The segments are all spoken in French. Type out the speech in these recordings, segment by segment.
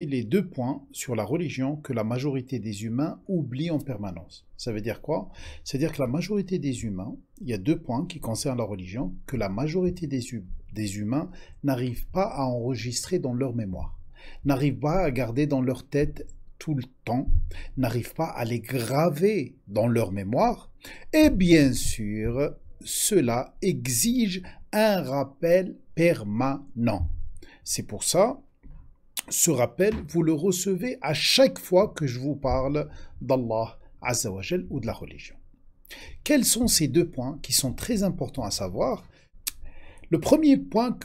les deux points sur la religion que la majorité des humains oublient en permanence. Ça veut dire quoi? C'est-à-dire que la majorité des humains, il y a deux points qui concernent la religion que la majorité des humains n'arrivent pas à enregistrer dans leur mémoire, n'arrivent pas à garder dans leur tête tout le temps, n'arrivent pas à les graver dans leur mémoire. Et bien sûr, cela exige un rappel permanent. C'est pour ça, ce rappel, vous le recevez à chaque fois que je vous parle d'Allah Azza wa Jal ou de la religion. Quels sont ces deux points qui sont très importants à savoir? Le premier point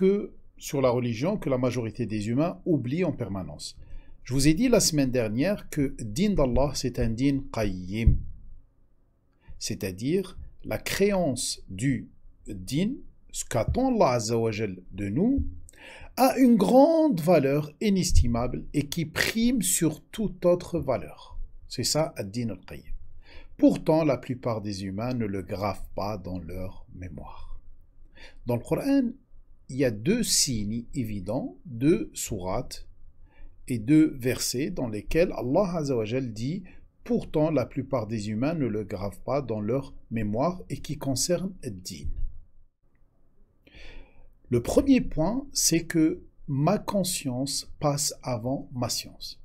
sur la religion que la majorité des humains oublient en permanence. Je vous ai dit la semaine dernière que din d'Allah, c'est un din qayyim. C'est-à-dire la créance du din, ce qu'attend Allah Azza wa Jal de nous, a une grande valeur inestimable et qui prime sur toute autre valeur. C'est ça, ad-din al-qayyim. Pourtant, la plupart des humains ne le gravent pas dans leur mémoire. Dans le Coran, il y a deux signes évidents, deux sourates et deux versets dans lesquels Allah Azza wa Jal dit « Pourtant, la plupart des humains ne le gravent pas dans leur mémoire » et qui concernent ad-din. Le premier point, c'est que ma conscience passe avant ma science.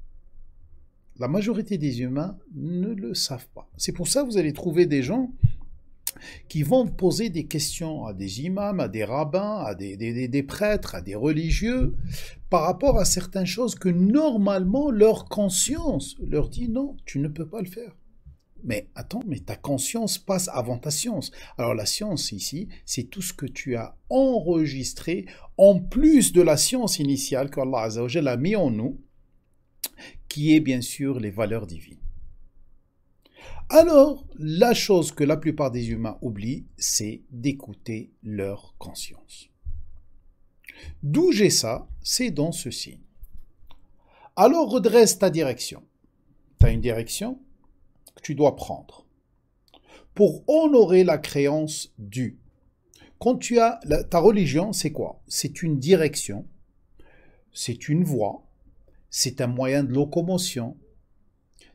La majorité des humains ne le savent pas. C'est pour ça que vous allez trouver des gens qui vont poser des questions à des imams, à des rabbins, à des prêtres, à des religieux, par rapport à certaines choses que normalement leur conscience leur dit non, tu ne peux pas le faire. Mais attends, mais ta conscience passe avant ta science. Alors la science ici, c'est tout ce que tu as enregistré en plus de la science initiale qu'Allah Azza wa Jalla a mis en nous, qui est bien sûr les valeurs divines. Alors, la chose que la plupart des humains oublient, c'est d'écouter leur conscience. D'où j'ai ça? C'est dans ce signe. Alors redresse ta direction. Tu as une direction que tu dois prendre pour honorer la créance due. Quand tu as ta religion, c'est quoi? C'est une direction, c'est une voie, c'est un moyen de locomotion,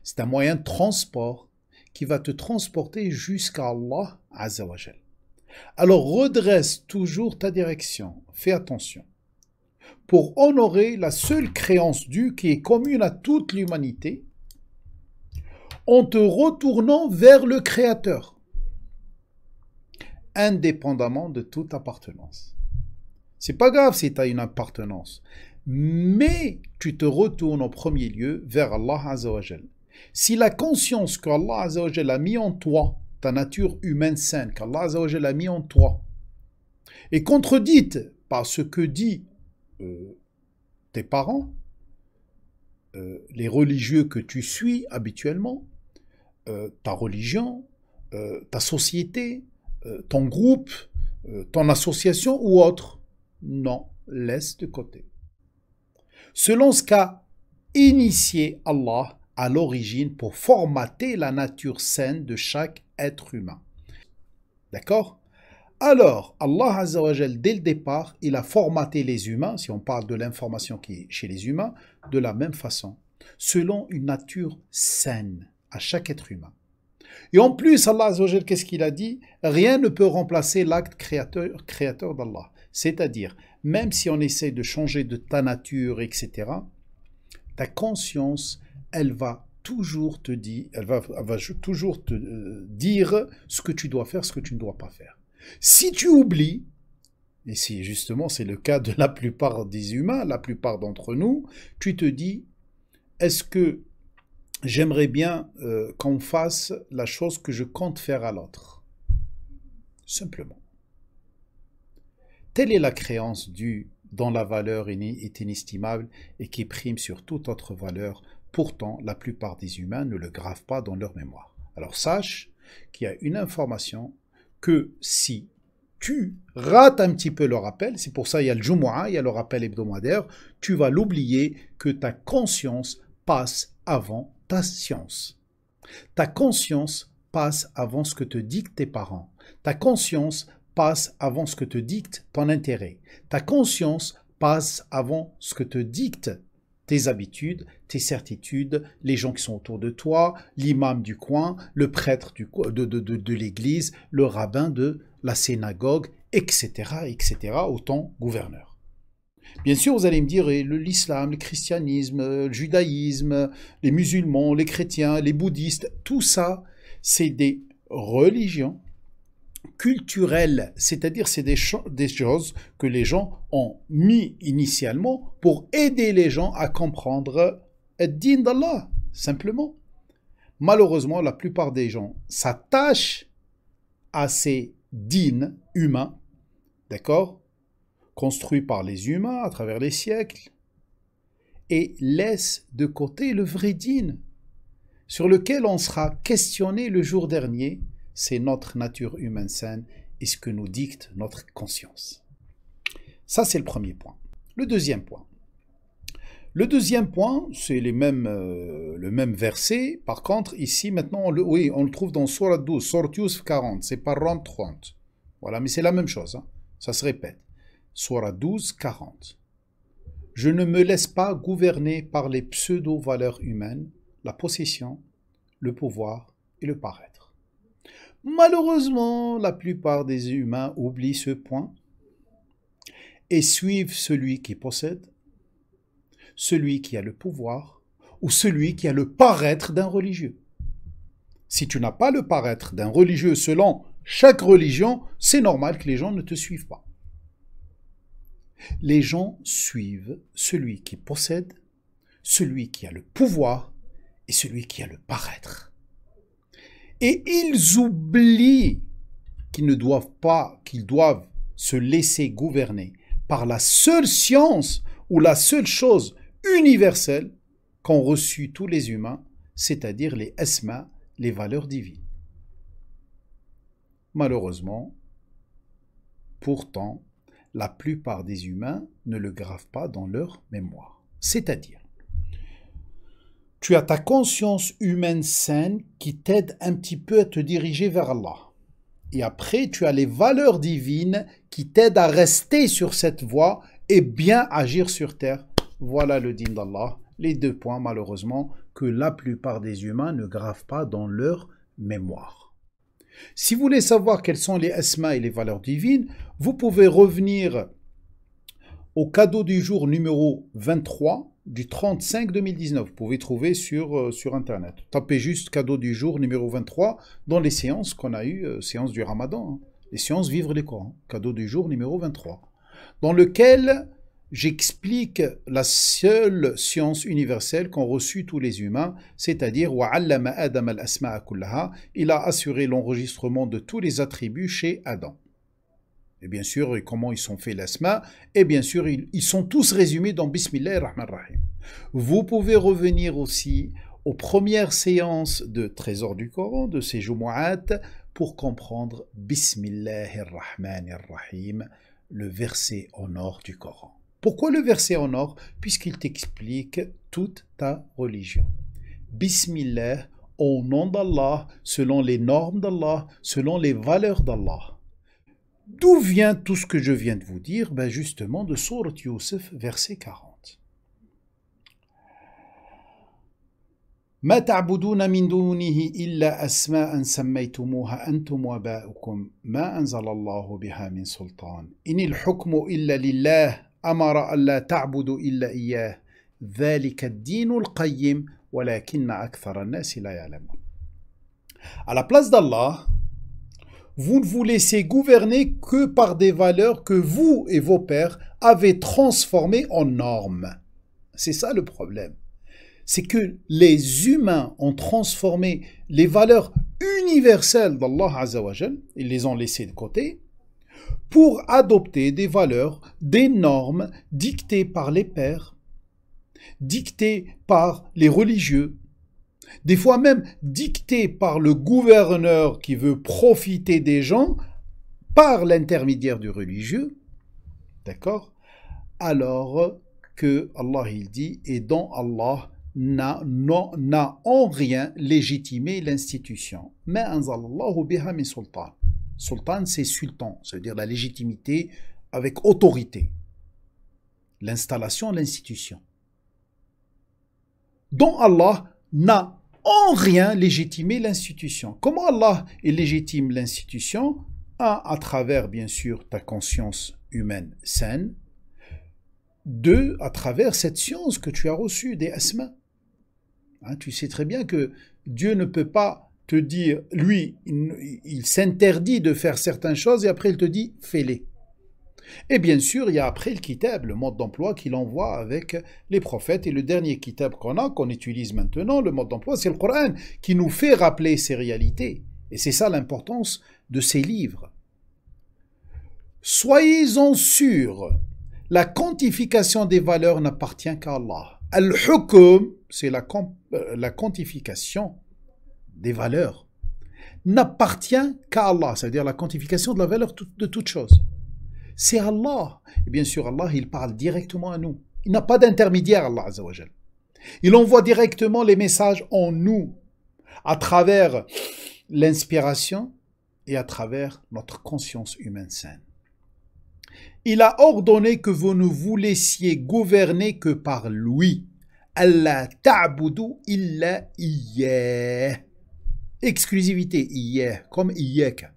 c'est un moyen de transport qui va te transporter jusqu'à Allah Azza wa Jal. Alors redresse toujours ta direction, fais attention, pour honorer la seule créance due qui est commune à toute l'humanité, en te retournant vers le Créateur, indépendamment de toute appartenance. C'est pas grave si tu as une appartenance, mais tu te retournes en premier lieu vers Allah Azza wa Jal. Si la conscience qu'Allah Azza wa Jal a mis en toi, ta nature humaine saine qu'Allah Azza wa Jal a mis en toi, est contredite par ce que disent tes parents, les religieux que tu suis habituellement, ta religion, ta société, ton groupe, ton association ou autre. Non, laisse de côté. Selon ce qu'a initié Allah à l'origine pour formater la nature saine de chaque être humain. D'accord? Alors, Allah Azza wa Jal, dès le départ, il a formaté les humains, si on parle de l'information qui est chez les humains, de la même façon, selon une nature saine à chaque être humain. Et en plus, Allah Azza wa Jal, qu'est-ce qu'il a dit? Rien ne peut remplacer l'acte créateur d'Allah. C'est-à-dire, même si on essaie de changer de ta nature, etc., ta conscience, elle va toujours te dire, toujours te dire ce que tu dois faire, ce que tu ne dois pas faire. Si tu oublies, et justement c'est le cas de la plupart des humains, la plupart d'entre nous, tu te dis, est-ce que j'aimerais bien qu'on fasse la chose que je compte faire à l'autre? Simplement. Telle est la créance due dont la valeur est inestimable et qui prime sur toute autre valeur. Pourtant, la plupart des humains ne le gravent pas dans leur mémoire. Alors sache qu'il y a une information que si tu rates un petit peu le rappel, c'est pour ça qu'il y a le Jumu'ah, il y a le rappel hebdomadaire, tu vas l'oublier que ta conscience passe avant ta science. Ta conscience passe avant ce que te dictent tes parents. Ta conscience passe avant ce que te dicte ton intérêt. Ta conscience passe avant ce que te dictent tes habitudes, tes certitudes, les gens qui sont autour de toi, l'imam du coin, le prêtre de l'église, le rabbin de la synagogue, etc., etc., autant gouverneur. Bien sûr, vous allez me dire, l'islam, le christianisme, le judaïsme, les musulmans, les chrétiens, les bouddhistes, tout ça, c'est des religions culturelles, c'est-à-dire c'est des choses que les gens ont mis initialement pour aider les gens à comprendre le din d'Allah, simplement. Malheureusement, la plupart des gens s'attachent à ces dîns humains, d'accord, construits par les humains à travers les siècles, et laissent de côté le vrai dîn, sur lequel on sera questionné le jour dernier. C'est notre nature humaine saine et ce que nous dicte notre conscience. Ça, c'est le premier point. Le deuxième point. Le deuxième point, c'est le même verset. Par contre, ici, maintenant, on le trouve dans Surah 12, Surah Yusuf 40. C'est pas Ram 30. Voilà, mais c'est la même chose. Hein. Ça se répète. Surah 12, 40. Je ne me laisse pas gouverner par les pseudo-valeurs humaines, la possession, le pouvoir et le paraître. Malheureusement, la plupart des humains oublient ce point et suivent celui qui possède, celui qui a le pouvoir ou celui qui a le paraître d'un religieux. Si tu n'as pas le paraître d'un religieux selon chaque religion, c'est normal que les gens ne te suivent pas. Les gens suivent celui qui possède, celui qui a le pouvoir et celui qui a le paraître. Et ils oublient qu'ils doivent se laisser gouverner par la seule science ou la seule chose universelle qu'ont reçu tous les humains, c'est-à-dire les asma, les valeurs divines. Malheureusement, pourtant, la plupart des humains ne le gravent pas dans leur mémoire. C'est-à-dire, tu as ta conscience humaine saine qui t'aide un petit peu à te diriger vers Allah. Et après, tu as les valeurs divines qui t'aident à rester sur cette voie et bien agir sur terre. Voilà le din d'Allah. Les deux points, malheureusement, que la plupart des humains ne gravent pas dans leur mémoire. Si vous voulez savoir quels sont les asma et les valeurs divines, vous pouvez revenir au cadeau du jour numéro 23 du 35-2019. Vous pouvez trouver sur Internet. Tapez juste cadeau du jour numéro 23 dans les séances qu'on a eues, séances du Ramadan. Hein. Les séances Vivre les Corans. Cadeau du jour numéro 23. Dans lequel j'explique la seule science universelle qu'ont reçue tous les humains, c'est-à-dire وَعَلَّمَ آدَمَ الْأَسْمَاءَ كُلَّهَا. Il a assuré l'enregistrement de tous les attributs chez Adam. Et bien sûr, comment ils sont faits l'asma? Et bien sûr, ils sont tous résumés dans Bismillah ar-Rahman ar-Rahim. Vous pouvez revenir aussi aux premières séances de Trésor du Coran, de ces Jumu'at, pour comprendre Bismillah ar-Rahman ar-Rahim, le verset en or du Coran. Pourquoi le verset en or? Puisqu'il t'explique toute ta religion. Bismillah, au nom d'Allah, selon les normes d'Allah, selon les valeurs d'Allah. D'où vient tout ce que je viens de vous dire? Ben justement de Sourate Yusuf, verset 40. ما تعبدون من دونه إلا أسماء سميتموها أنتم وآباؤكم ما أنزل الله بها من سلطان إن الحكم إلا لله أمر ألا تعبدوا إلا إياه ذلك الدين القيم ولكن أكثر الناس لا يعلمون. À la place d'Allah, vous ne vous laissez gouverner que par des valeurs que vous et vos pères avez transformées en normes. C'est ça le problème. C'est que les humains ont transformé les valeurs universelles d'Allah Azza wa Jal, ils les ont laissées de côté, pour adopter des valeurs, des normes dictées par les pères, dictées par les religieux, des fois même dictées par le gouverneur qui veut profiter des gens par l'intermédiaire du religieux, d'accord? Alors que Allah il dit, et dont Allah n'a en rien légitimé l'institution. Ma anzalallahu biha min sultan. Sultan, c'est sultan, c'est-à-dire la légitimité avec autorité. L'installation, l'institution. dont Allah n'a en rien légitimé l'institution. Comment Allah légitime l'institution? Un, à travers, bien sûr, ta conscience humaine saine. Deux, à travers cette science que tu as reçue des asma. Hein, tu sais très bien que Dieu ne peut pas te dire, lui, il s'interdit de faire certaines choses et après il te dit, fais-les. Et bien sûr, il y a après le kitab, le mode d'emploi qu'il envoie avec les prophètes. Et le dernier kitab qu'on utilise maintenant, le mode d'emploi, c'est le Coran, qui nous fait rappeler ces réalités. Et c'est ça l'importance de ces livres. Soyez-en sûrs, la quantification des valeurs n'appartient qu'à Allah. Al-Hukm, c'est la quantification des valeurs, n'appartient qu'à Allah, c'est-à-dire la quantification de la valeur de toute chose. C'est Allah. Et bien sûr, Allah, il parle directement à nous. Il n'a pas d'intermédiaire, Allah Azza wa Jal. Il envoie directement les messages en nous, à travers l'inspiration et à travers notre conscience humaine saine. Il a ordonné que vous ne vous laissiez gouverner que par lui. Allah ta'budu illa iyyah. Exclusivité, iyyah, comme iyyaka.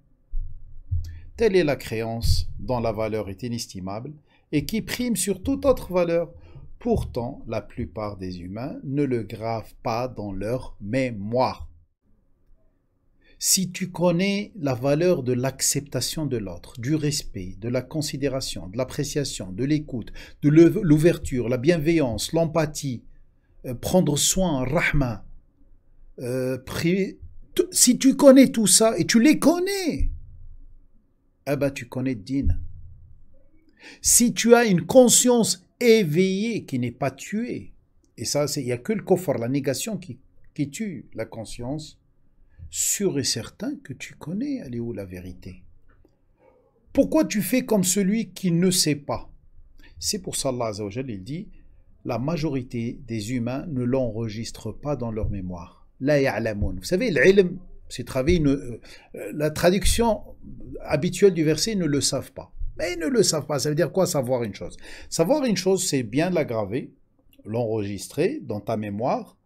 Telle est la créance dont la valeur est inestimable et qui prime sur toute autre valeur. Pourtant, la plupart des humains ne le gravent pas dans leur mémoire. Si tu connais la valeur de l'acceptation de l'autre, du respect, de la considération, de l'appréciation, de l'écoute, de l'ouverture, la bienveillance, l'empathie, prendre soin, rahma, si tu connais tout ça, et tu les connais, eh ben tu connais Din. Si tu as une conscience éveillée qui n'est pas tuée, et ça, il n'y a que le kofar, la négation qui tue la conscience, sûr et certain que tu connais, elle est où la vérité. Pourquoi tu fais comme celui qui ne sait pas? C'est pour ça Allah Azza wa Jal, il dit, la majorité des humains ne l'enregistrent pas dans leur mémoire. La ya'lamoun. Vous savez, l'ilm, c'est la traduction habituelle du verset, ils ne le savent pas. Mais ils ne le savent pas. Ça veut dire quoi, savoir une chose? Savoir une chose, c'est bien la graver, l'enregistrer dans ta mémoire,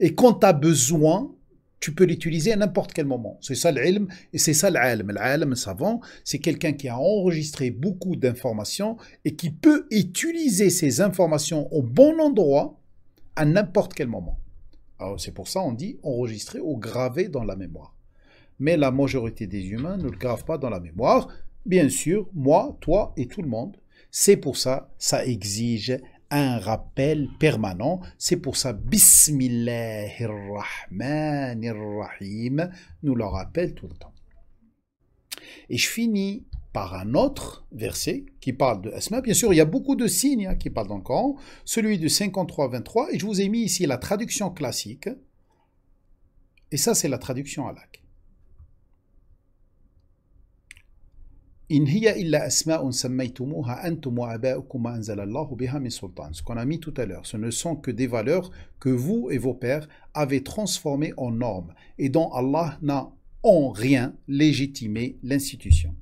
et quand tu as besoin, tu peux l'utiliser à n'importe quel moment. C'est ça l'ilm et c'est ça l'alm. L'alm, savant, c'est quelqu'un qui a enregistré beaucoup d'informations et qui peut utiliser ces informations au bon endroit à n'importe quel moment. Alors c'est pour ça on dit enregistrer ou graver dans la mémoire. Mais la majorité des humains ne le gravent pas dans la mémoire. Bien sûr, moi, toi et tout le monde. C'est pour ça, ça exige un rappel permanent. C'est pour ça, Bismillahirrahmanirrahim, nous le rappelle tout le temps. Et je finis par un autre verset qui parle de Asma. Bien sûr, il y a beaucoup de signes qui parlent dans le Coran. Celui de 53-23, et je vous ai mis ici la traduction classique. Et ça, c'est la traduction halak. In hiya illa asma'un sammaytumuha antum wa aba'ukum ma anzala Allahu biha min sultan. Ce qu'on a mis tout à l'heure, ce ne sont que des valeurs que vous et vos pères avez transformées en normes et dont Allah n'a en rien légitimé l'institution.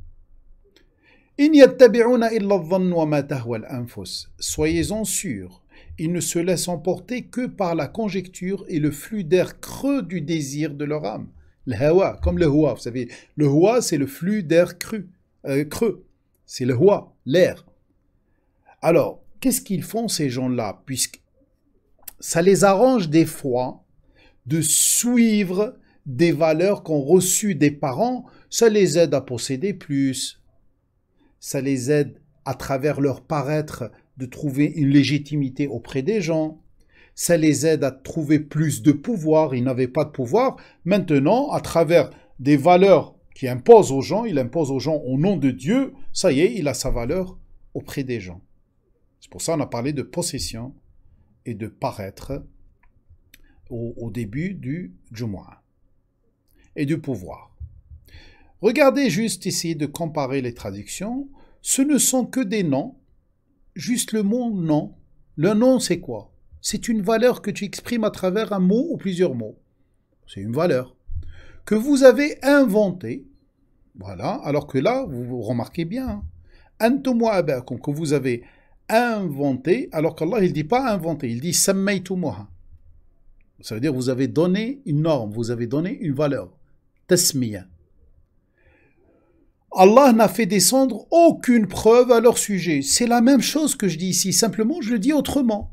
In yattabi'una illa adh-dhann wa ma tahwa al-anfus. Soyez-en sûrs, ils ne se laissent emporter que par la conjecture et le flux d'air creux du désir de leur âme. Le hawa, comme le huwa, vous savez, le huwa c'est le flux d'air creux, c'est le huwa, l'air. Alors, qu'est-ce qu'ils font ces gens-là, puisque ça les arrange des fois de suivre des valeurs qu'ont reçues des parents, ça les aide à posséder plus, ça les aide à travers leur paraître de trouver une légitimité auprès des gens, ça les aide à trouver plus de pouvoir, ils n'avaient pas de pouvoir, maintenant à travers des valeurs qui impose aux gens, il impose aux gens au nom de Dieu, ça y est, il a sa valeur auprès des gens. C'est pour ça qu'on a parlé de possession et de paraître au début du Jumu'ah et du pouvoir. Regardez juste, essayez de comparer les traductions. Ce ne sont que des noms, juste le mot nom. Le nom, c'est quoi? C'est une valeur que tu exprimes à travers un mot ou plusieurs mots. C'est une valeur que vous avez inventée. Voilà, alors que là, vous remarquez bien, antum wa aba'akum, que vous avez inventé, alors qu'Allah, il ne dit pas inventé, il dit sammaytumuha. Ça veut dire que vous avez donné une norme, vous avez donné une valeur. Tasmiya. Allah n'a fait descendre aucune preuve à leur sujet. C'est la même chose que je dis ici, simplement je le dis autrement.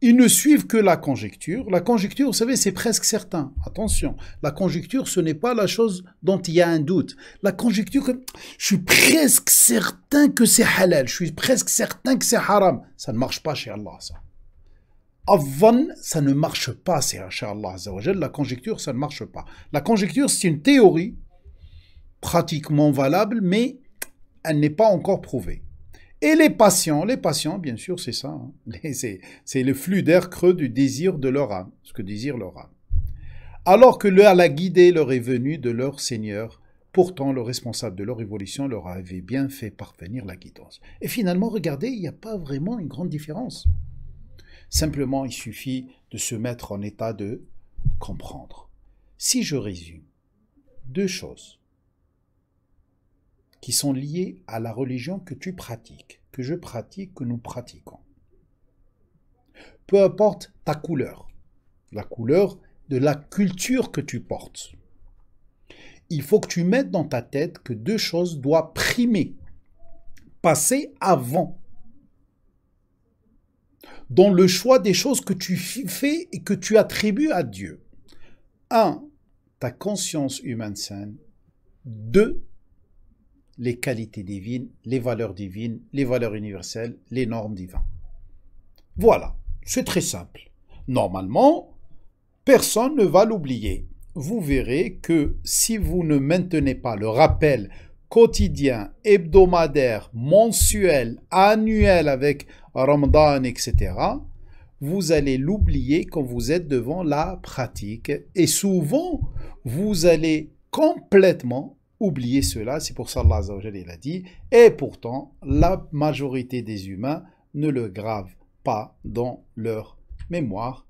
Ils ne suivent que la conjecture. La conjecture, vous savez, c'est presque certain. Attention, la conjecture, ce n'est pas la chose dont il y a un doute. La conjecture, je suis presque certain que c'est halal, je suis presque certain que c'est haram. Ça ne marche pas chez Allah, ça. Avan, ça ne marche pas chez Allah. La conjecture, ça ne marche pas. La conjecture, c'est une théorie pratiquement valable, mais elle n'est pas encore prouvée. Et les patients, bien sûr, c'est ça. Hein. C'est le flux d'air creux du désir de leur âme, ce que désire leur âme. Alors que la guidée leur est venue de leur Seigneur, pourtant le responsable de leur évolution leur avait bien fait parvenir la guidance. Et finalement, regardez, il n'y a pas vraiment une grande différence. Simplement, il suffit de se mettre en état de comprendre. Si je résume, deux choses qui sont liées à la religion que tu pratiques, que je pratique, que nous pratiquons. Peu importe ta couleur, la couleur de la culture que tu portes. Il faut que tu mettes dans ta tête que deux choses doivent primer, passer avant, dans le choix des choses que tu fais et que tu attribues à Dieu. 1. Ta conscience humaine saine. 2. Les qualités divines, les valeurs divines, les valeurs universelles, les normes divines. Voilà, c'est très simple. Normalement, personne ne va l'oublier. Vous verrez que si vous ne maintenez pas le rappel quotidien, hebdomadaire, mensuel, annuel avec Ramadan, etc., vous allez l'oublier quand vous êtes devant la pratique. Et souvent, vous allez complètement oublier cela. C'est pour ça qu'Allah Azza wa Jalla il a dit, et pourtant, la majorité des humains ne le gravent pas dans leur mémoire.